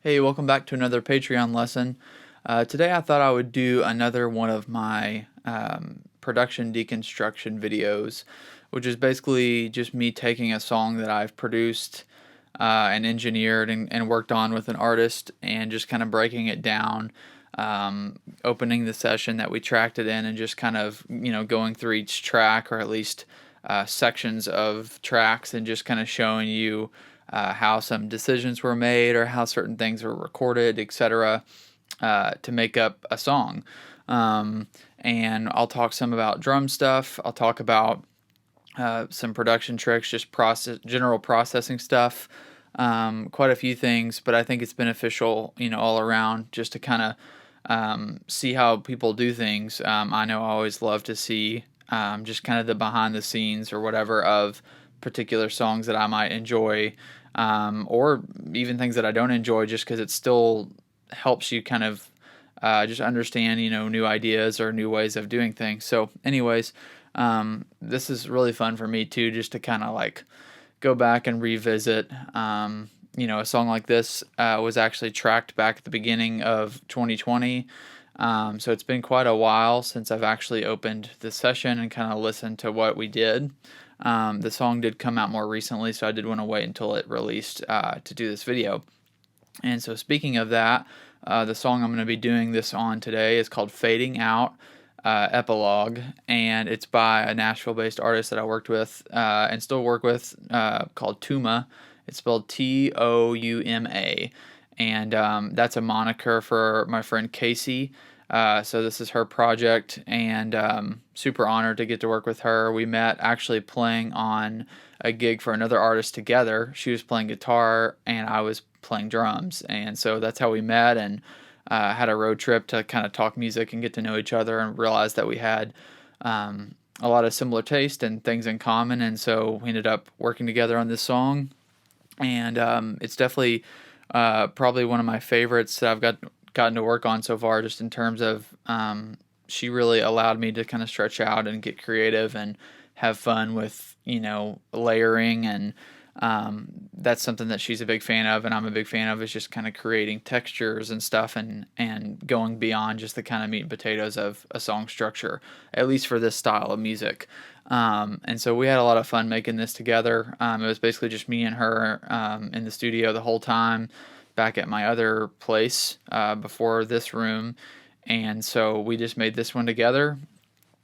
Hey, welcome back to another Patreon lesson. Today I thought I would do another one of my production deconstruction videos, which is basically just me taking a song that I've produced and engineered and worked on with an artist and just kind of breaking it down, opening the session that we tracked it in and just kind of, going through each track or at least sections of tracks and just kind of showing you how some decisions were made or how certain things were recorded, etc., to make up a song. And I'll talk some about drum stuff. I'll talk about some production tricks, just general processing stuff, quite a few things. But I think it's beneficial, all around, just to kind of see how people do things. I know I always love to see just kind of the behind the scenes or whatever of particular songs that I might enjoy, or even things that I don't enjoy, just because it still helps you kind of just understand, new ideas or new ways of doing things. So, anyways, this is really fun for me too, just to kind of like go back and revisit. A song like this was actually tracked back at the beginning of 2020. So it's been quite a while since I've actually opened the session and kind of listened to what we did. The song did come out more recently, so I did want to wait until it released to do this video. And so speaking of that, the song I'm going to be doing this on today is called Fading Out, Epilogue, and it's by a Nashville-based artist that I worked with and still work with called Touma. It's spelled Touma, and that's a moniker for my friend Casey. So this is her project, and super honored to get to work with her. We met actually playing on a gig for another artist together. She was playing guitar, and I was playing drums, and so that's how we met, and had a road trip to kind of talk music and get to know each other and realize that we had a lot of similar taste and things in common, and so we ended up working together on this song, and it's definitely probably one of my favorites that I've gotten to work on so far, just in terms of she really allowed me to kind of stretch out and get creative and have fun with layering, and that's something that she's a big fan of and I'm a big fan of, is just kind of creating textures and stuff, and going beyond just the kind of meat and potatoes of a song structure, at least for this style of music. And so we had a lot of fun making this together. It was basically just me and her in the studio the whole time back at my other place before this room. And so we just made this one together.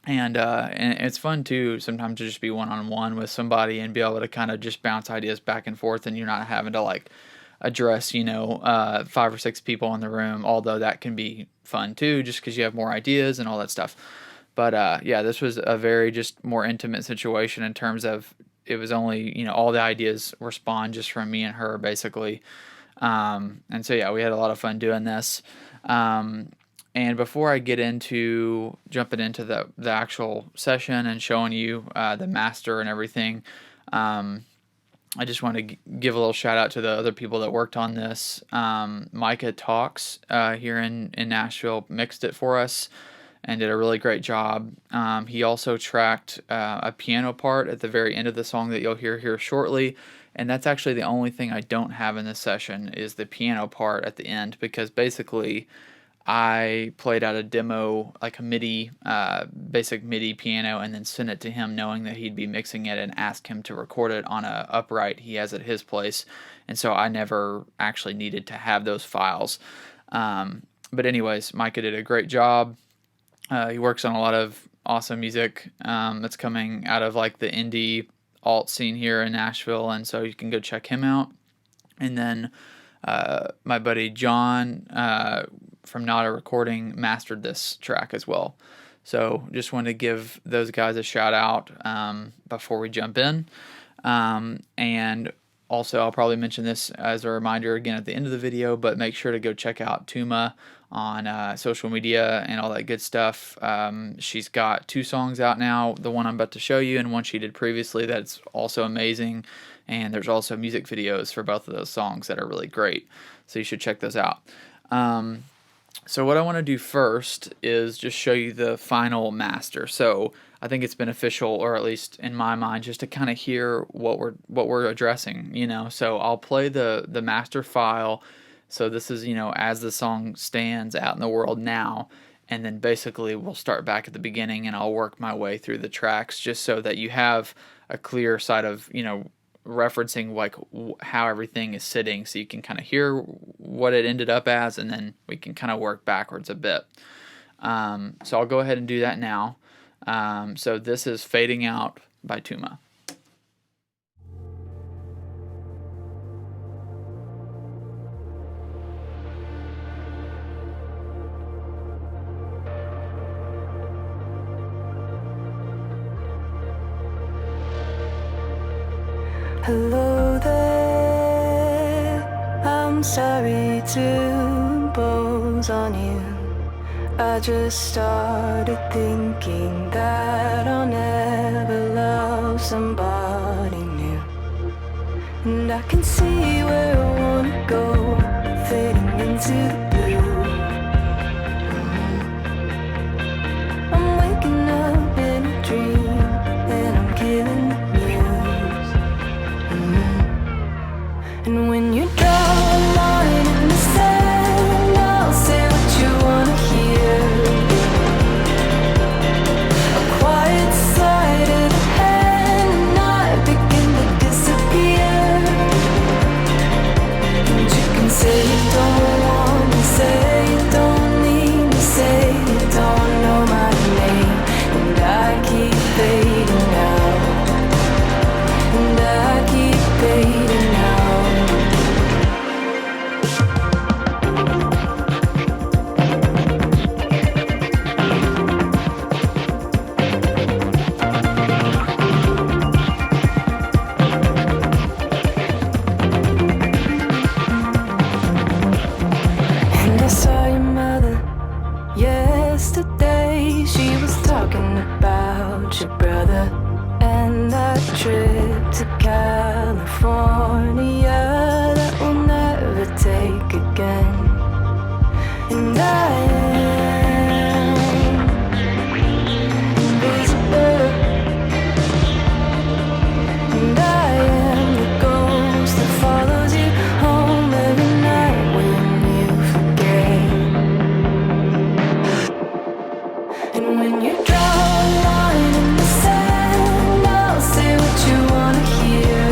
And it's fun too sometimes to just be one-on-one with somebody and be able to kind of just bounce ideas back and forth, and you're not having to like address 5 or 6 people in the room, although that can be fun too, just because you have more ideas and all that stuff. But yeah, this was a very just more intimate situation in terms of it was only, all the ideas were spawned just from me and her basically. And so yeah, we had a lot of fun doing this. And before I get into jumping into the actual session and showing you the master and everything, I just want to give a little shout out to the other people that worked on this. Micah Tawlks here in Nashville mixed it for us and did a really great job. He also tracked a piano part at the very end of the song that you'll hear here shortly. And that's actually the only thing I don't have in this session, is the piano part at the end, because basically I played out a demo, like a MIDI, basic MIDI piano, and then sent it to him knowing that he'd be mixing it, and asked him to record it on a upright he has at his place. And so I never actually needed to have those files. But anyways, Micah did a great job. He works on a lot of awesome music that's coming out of like the indie alt scene here in Nashville, and so you can go check him out. And then my buddy John from Nada Recording mastered this track as well. So just wanted to give those guys a shout out before we jump in. And also, I'll probably mention this as a reminder again at the end of the video, but make sure to go check out Touma on social media and all that good stuff. She's got 2 songs out now, the one I'm about to show you and one she did previously that's also amazing. And there's also music videos for both of those songs that are really great. So you should check those out. So what I want to do first is just show you the final master. So I think it's beneficial, or at least in my mind, just to kind of hear what we're addressing, So I'll play the master file So this is, as the song stands out in the world now, and then basically we'll start back at the beginning and I'll work my way through the tracks just so that you have a clear side of, referencing like how everything is sitting so you can kind of hear what it ended up as, and then we can kind of work backwards a bit. So I'll go ahead and do that now. So this is Fading Out by Touma. Hello there, I'm sorry to impose on you. I just started thinking that I'll never love somebody new. And I can see where I wanna go, fading into the blue. I'm waking up in a dream, and I'm killing the news. And when you draw a line in the sand, I'll say what you wanna hear. A quiet side of the hand, and I begin to disappear. And you can say you don't want to say, you don't need to say, you don't know my name. And I keep fading out, and I keep fading out. And I saw your mother yesterday. She was talking about your brother and that trip to California that we'll never take again. And I am invisible, and I am the ghost that follows you home every night when you forget. And when you draw a line in the sand, I'll say what you wanna hear.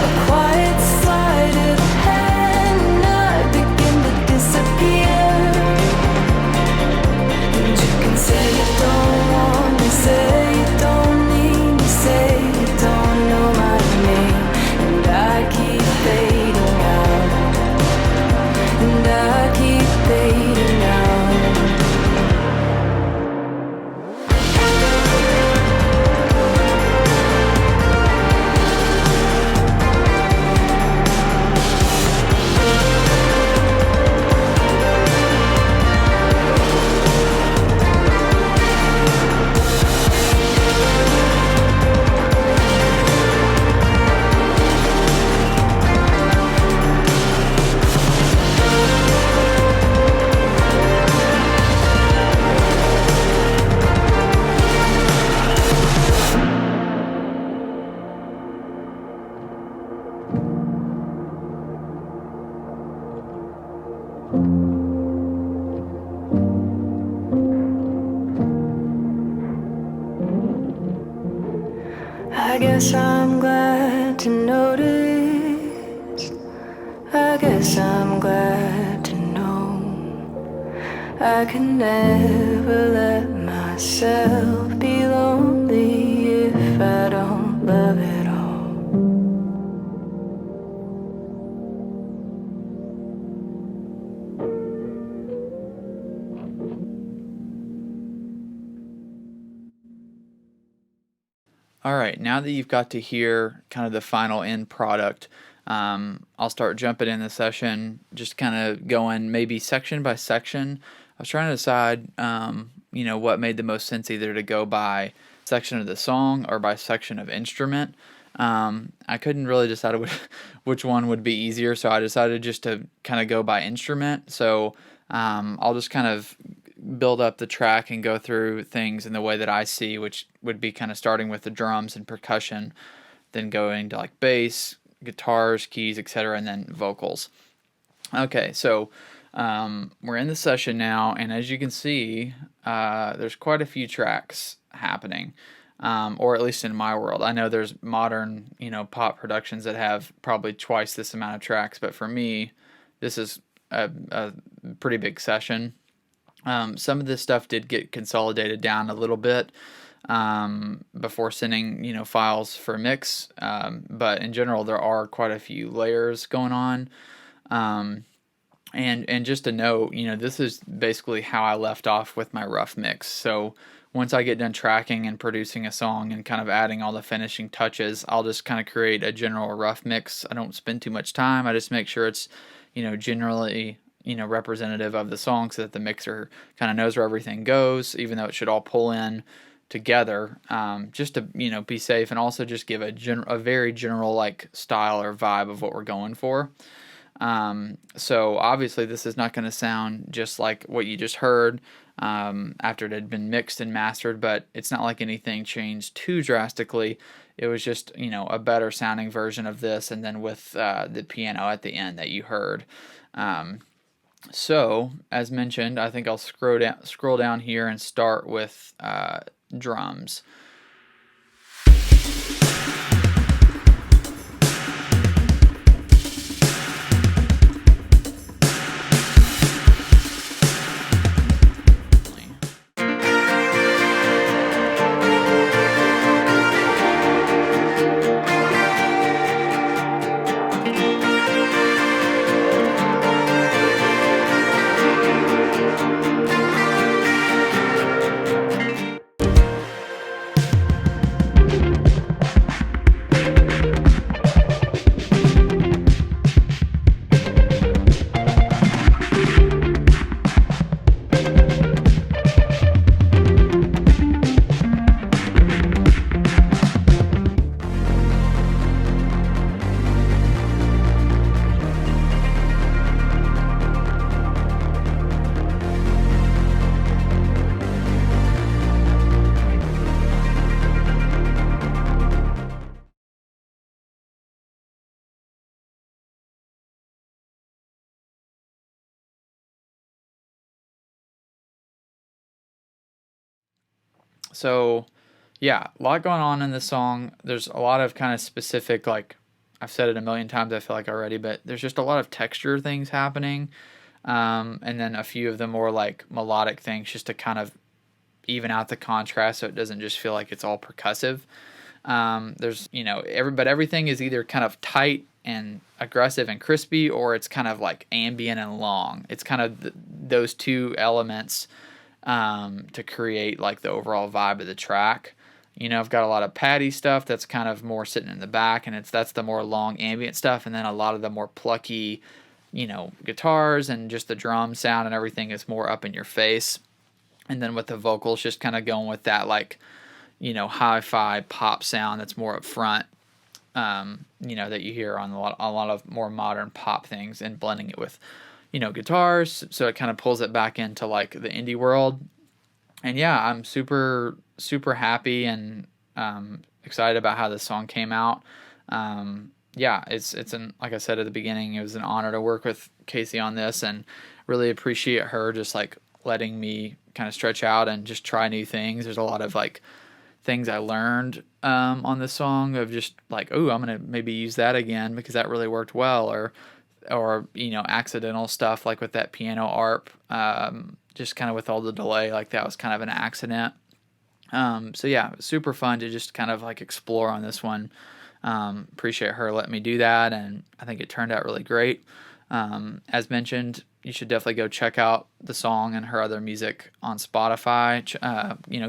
A quiet sleight of the hand, and I begin to disappear. And you can say you don't want to say, you don't need to say, you don't know my name. And I keep fading out, and I keep fading out. I guess I'm glad to notice. I guess I'm glad to know I can never let myself be lonely if I don't love it all. All right, now that you've got to hear kind of the final end product, I'll start jumping in the session, just kind of going maybe section by section. I was trying to decide, what made the most sense, either to go by section of the song or by section of instrument. I couldn't really decide which one would be easier, so I decided just to kind of go by instrument. So I'll just kind of build up the track and go through things in the way that I see, which would be kind of starting with the drums and percussion, then going to like bass, guitars, keys, etc., and then vocals. Okay, so we're in the session now, and as you can see, there's quite a few tracks happening, or at least in my world. I know there's modern, pop productions that have probably twice this amount of tracks, but for me, this is a pretty big session. Some of this stuff did get consolidated down a little bit before sending, files for mix, but in general, there are quite a few layers going on. And just to note, this is basically how I left off with my rough mix. So once I get done tracking and producing a song and kind of adding all the finishing touches, I'll just kind of create a general rough mix. I don't spend too much time. I just make sure it's, generally, representative of the song so that the mixer kind of knows where everything goes, even though it should all pull in together, just to, be safe, and also just give a very general like style or vibe of what we're going for. So obviously this is not going to sound just like what you just heard after it had been mixed and mastered, but it's not like anything changed too drastically. It was just, a better sounding version of this, and then with the piano at the end that you heard. So as mentioned, I think I'll scroll down here and start with drums. So, yeah, a lot going on in this song. There's a lot of kind of specific, like, I've said it a million times, I feel like already, but there's just a lot of texture things happening. And then a few of the more, like, melodic things just to kind of even out the contrast so it doesn't just feel like it's all percussive. There's, but everything is either kind of tight and aggressive and crispy, or it's kind of like ambient and long. It's kind of those two elements to create like the overall vibe of the track. I've got a lot of patty stuff that's kind of more sitting in the back, and that's the more long ambient stuff, and then a lot of the more plucky, guitars and just the drum sound and everything is more up in your face. And then with the vocals, just kind of going with that like, hi-fi pop sound that's more up front, that you hear on a lot of more modern pop things, and blending it with guitars, so it kind of pulls it back into like the indie world. And yeah, I'm super happy and excited about how this song came out. Yeah, it's like I said at the beginning, it was an honor to work with Casey on this, and really appreciate her just like letting me kind of stretch out and just try new things. There's a lot of like things I learned on this song of just like, oh, I'm gonna maybe use that again because that really worked well, or accidental stuff like with that piano arp, just kind of with all the delay, like that was kind of an accident. So yeah, super fun to just kind of like explore on this one. Appreciate her letting me do that, and I think it turned out really great. As mentioned, you should definitely go check out the song and her other music on Spotify.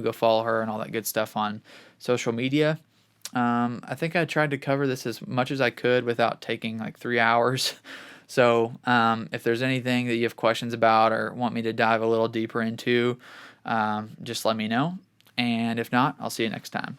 Go follow her and all that good stuff on social media. I think I tried to cover this as much as I could without taking like 3 hours. So if there's anything that you have questions about or want me to dive a little deeper into, just let me know. And if not, I'll see you next time.